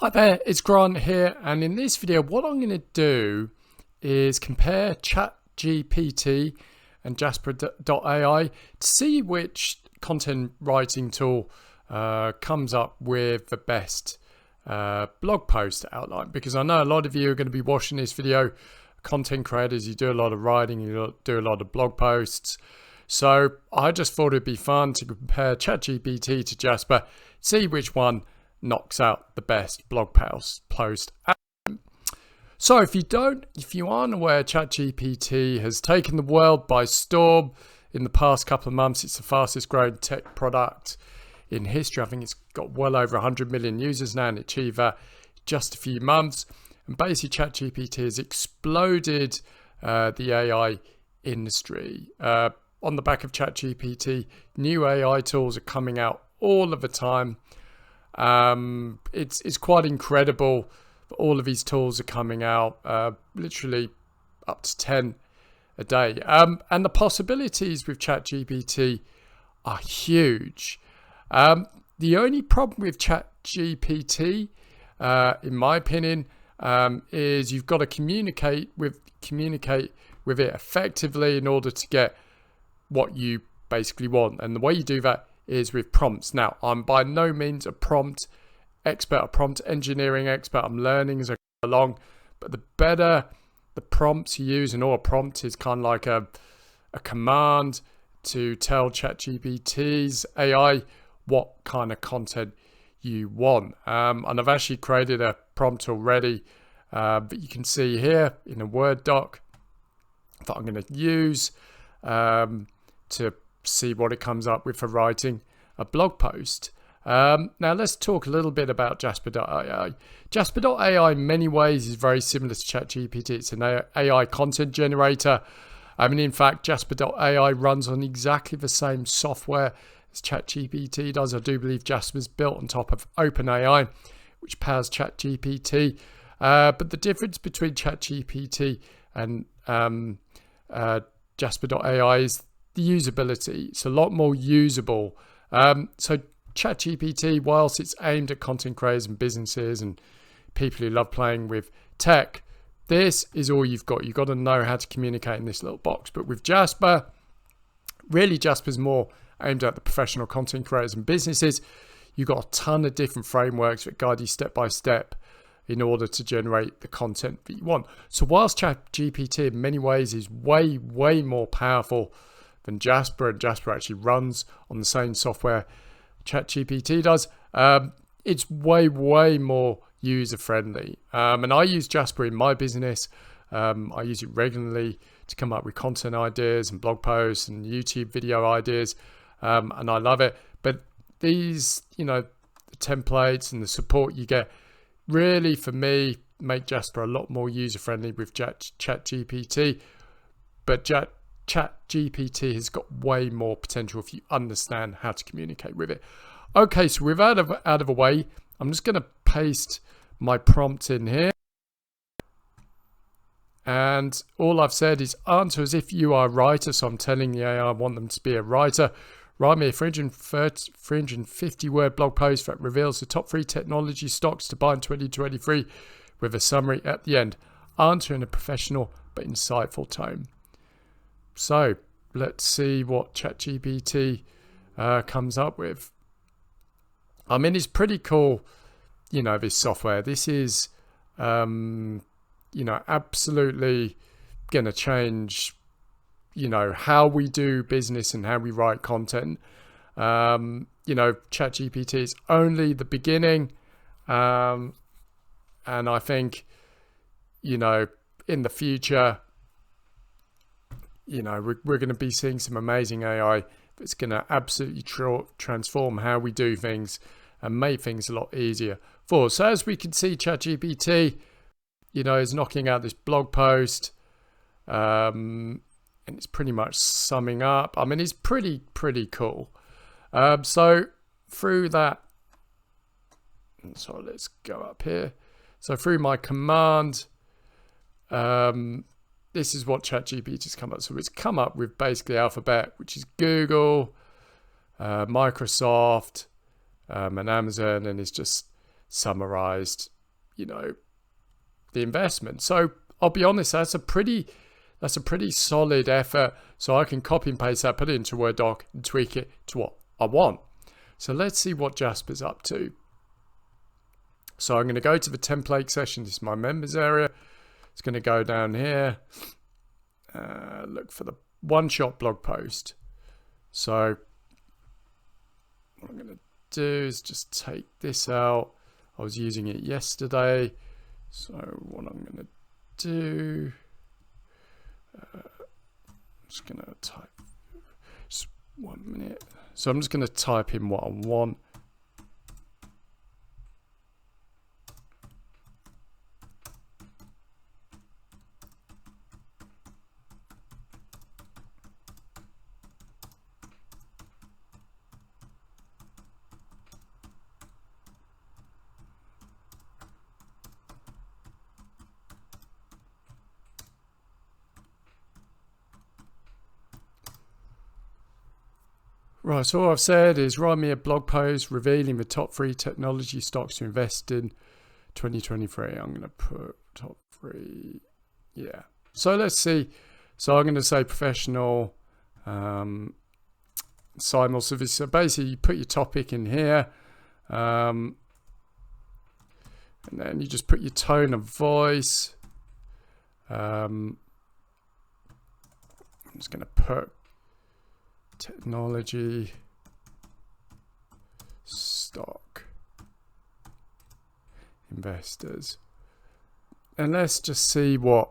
Hi there, it's Grant here, and in this video what I'm going to do is compare ChatGPT and Jasper.ai to see which content writing tool comes up with the best blog post outline, because I know a lot of you are going to be watching this video, content creators, you do a lot of writing, you do a lot of blog posts. So I just thought it'd be fun to compare ChatGPT to Jasper, see which one knocks out the best blog post. So if you aren't aware, ChatGPT has taken the world by storm in the past couple of months. It's the fastest growing tech product in history. I think it's got well over 100 million users now and achieved that just a few months. And basically ChatGPT has exploded the AI industry. On the back of ChatGPT, new AI tools are coming out all of the time. It's quite incredible. All of these tools are coming out, literally up to 10 a day. And the possibilities with ChatGPT are huge. The only problem with ChatGPT, in my opinion, is you've got to communicate with it effectively in order to get what you basically want. And the way you do that is with prompts. Now, I'm by no means a prompt expert, a prompt engineering expert. I'm learning as I go along. But the better the prompts you use, and all a prompt is kind of like a command to tell ChatGPT's AI what kind of content you want. And I've actually created a prompt already that you can see here in a Word doc that I'm going to use to see what it comes up with for writing a blog post. Now let's talk a little bit about Jasper.ai. Jasper.ai in many ways is very similar to ChatGPT. It's an AI content generator. In fact, Jasper.ai runs on exactly the same software as ChatGPT does. I do believe Jasper's built on top of OpenAI, which powers ChatGPT. But the difference between ChatGPT and Jasper.ai is the usability. It's a lot more usable. So ChatGPT, whilst it's aimed at content creators and businesses and people who love playing with tech, this is all you've got. You've got to know how to communicate in this little box. But with Jasper, really Jasper's more aimed at the professional content creators and businesses. You've got a ton of different frameworks that guide you step by step in order to generate the content that you want. So whilst ChatGPT in many ways is way, way more powerful than Jasper, and Jasper actually runs on the same software ChatGPT does, it's way, way more user-friendly. And I use Jasper in my business. I use it regularly to come up with content ideas and blog posts and YouTube video ideas, and I love it. But these, the templates and the support you get really, for me, make Jasper a lot more user-friendly with ChatGPT. But ChatGPT has got way more potential if you understand how to communicate with it. Okay, so with out of the way, I'm just going to paste my prompt in here. And all I've said is answer as if you are a writer. So I'm telling the AI I want them to be a writer. Write me a 350 word blog post that reveals the top 3 technology stocks to buy in 2023 with a summary at the end. Answer in a professional but insightful tone. So let's see what ChatGPT comes up with. It's pretty cool, this software. This is, absolutely going to change, how we do business and how we write content. ChatGPT is only the beginning. And I think, in the future, we're going to be seeing some amazing AI that's going to absolutely transform how we do things and make things a lot easier for us. So as we can see, ChatGPT, is knocking out this blog post, and it's pretty much summing up. It's pretty cool. So through that, so let's go up here. So through my command, this is what ChatGPT's come up. So it's come up with basically Alphabet, which is Google, Microsoft, and Amazon, and it's just summarized, the investment. So I'll be honest, that's a pretty solid effort. So I can copy and paste that, put it into a Word doc, and tweak it to what I want. So let's see what Jasper's up to. So I'm going to go to the template section. This is my members area. It's going to go down here. Look for the one-shot blog post. So what I'm going to do is just take this out. I was using it yesterday. So what I'm going to do, I'm just going to type, just 1 minute. So I'm just going to type in what I want. Right, so all I've said is write me a blog post revealing the top 3 technology stocks to invest in 2023. I'm going to put top 3. Yeah. So let's see. So I'm going to say professional, simultaneous. So basically you put your topic in here, and then you just put your tone of voice. I'm just going to put technology stock investors, and let's just see what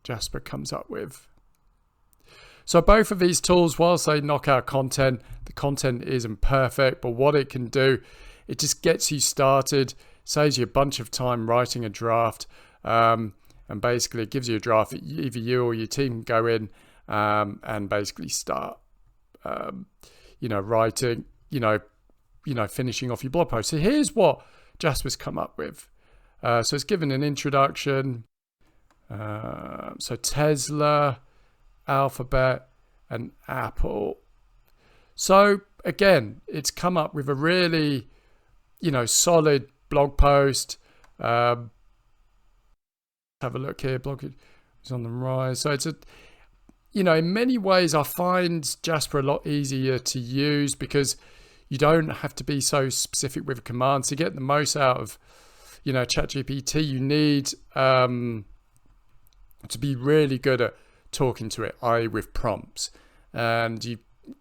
Jasper comes up with. So both of these tools, whilst they knock out content, the content isn't perfect, but what it can do, it just gets you started, saves you a bunch of time writing a draft, and basically it gives you a draft that either you or your team can go in and basically start writing, finishing off your blog post. So here's what Jasper's come up with. So it's given an introduction. So Tesla, Alphabet, and Apple. So again, it's come up with a really, solid blog post. Have a look here. Blog is on the rise. So it's in many ways, I find Jasper a lot easier to use because you don't have to be so specific with commands. To get the most out of, ChatGPT, you need to be really good at talking to it, i.e. with prompts. And you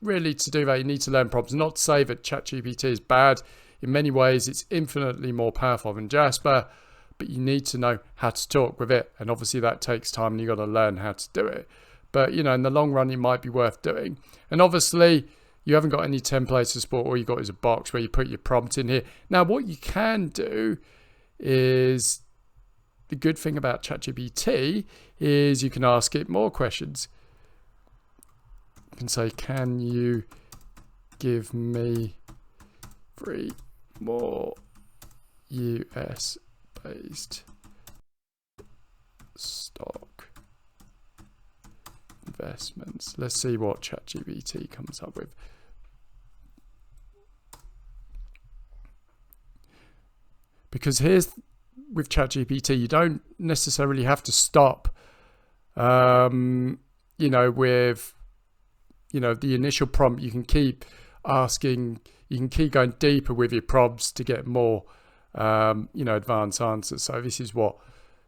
really, to do that, you need to learn prompts. Not to say that ChatGPT is bad. In many ways, it's infinitely more powerful than Jasper, but you need to know how to talk with it. And obviously that takes time and you've got to learn how to do it. But, in the long run, it might be worth doing. And obviously, you haven't got any templates to support. All you got is a box where you put your prompt in here. Now, what you can do is, the good thing about ChatGPT is you can ask it more questions. You can say, can you give me 3 more US-based stock investments? Let's see what ChatGPT comes up with. Because here's, with ChatGPT, you don't necessarily have to stop, with, the initial prompt. You can keep asking, you can keep going deeper with your prompts to get more, advanced answers. So this is what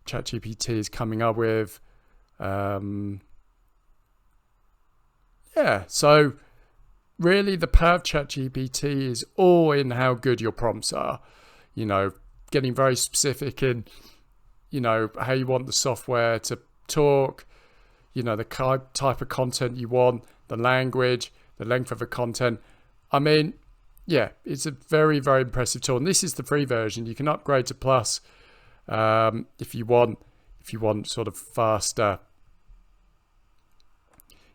ChatGPT is coming up with. So really the power of ChatGPT is all in how good your prompts are, getting very specific in, how you want the software to talk, the type of content you want, the language, the length of the content. I mean, it's a very, very impressive tool. And this is the free version. You can upgrade to Plus if you want sort of faster,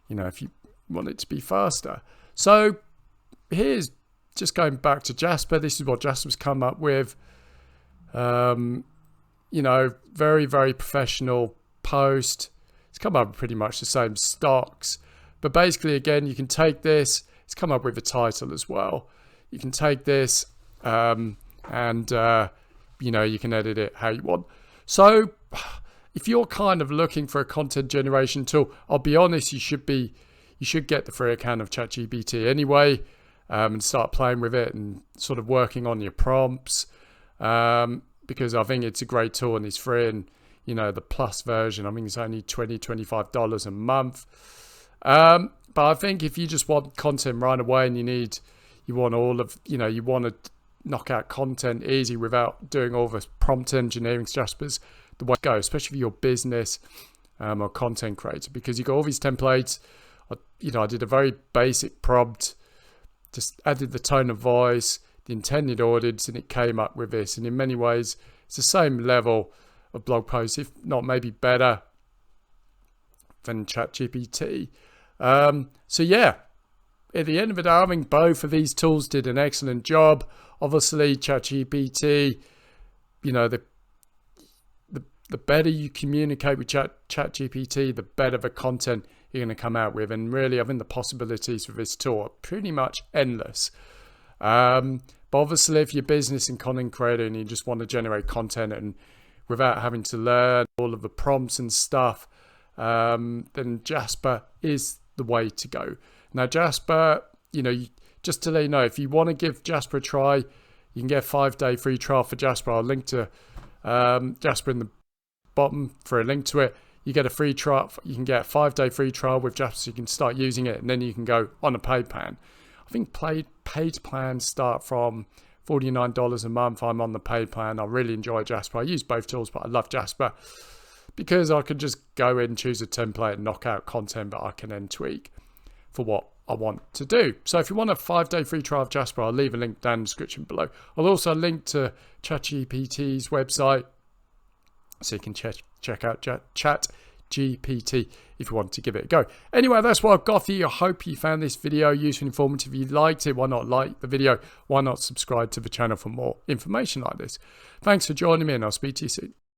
if you want it to be faster. So here's just going back to Jasper. This is what Jasper's come up with. Very, very professional post. It's come up with pretty much the same stocks. But basically, again, you can take this. It's come up with a title as well. You can take this and you can edit it how you want. So if you're kind of looking for a content generation tool, I'll be honest, you should get the free account of ChatGPT anyway, and start playing with it and sort of working on your prompts, because I think it's a great tool and it's free. And the plus version, I think it's only $25 a month. But I think if you just want content right away and you want to knock out content easy without doing all the prompt engineering, Jasper's the way to go, especially for your business or content creator, because you got all these templates. I did a very basic prompt, just added the tone of voice, the intended audience, and it came up with this. And in many ways, it's the same level of blog posts, if not maybe better than ChatGPT. So yeah, at the end of the day, I think both of these tools did an excellent job. Obviously, ChatGPT, the better you communicate with ChatGPT, the better the content you're going to come out with. And really, I think the possibilities for this tool are pretty much endless. But obviously, if you're business and content creator and you just want to generate content and without having to learn all of the prompts and stuff, then Jasper is the way to go. Now, Jasper, just to let you know, if you want to give Jasper a try, you can get a 5-day free trial for Jasper. I'll link to Jasper in the bottom for a link to it. You get a free trial. You can get a 5-day free trial with Jasper, so you can start using it, and then you can go on a paid plan. I think paid plans start from $49 a month. I'm on the paid plan. I really enjoy Jasper. I use both tools, but I love Jasper because I could just go in, choose a template, and knock out content that I can then tweak for what I want to do. So if you want a 5-day free trial of Jasper, I'll leave a link down in the description below. I'll also link to ChatGPT's website, so you can check out ChatGPT if you want to give it a go. Anyway, that's what I've got for you. I hope you found this video useful and informative. If you liked it, why not like the video? Why not subscribe to the channel for more information like this? Thanks for joining me, and I'll speak to you soon.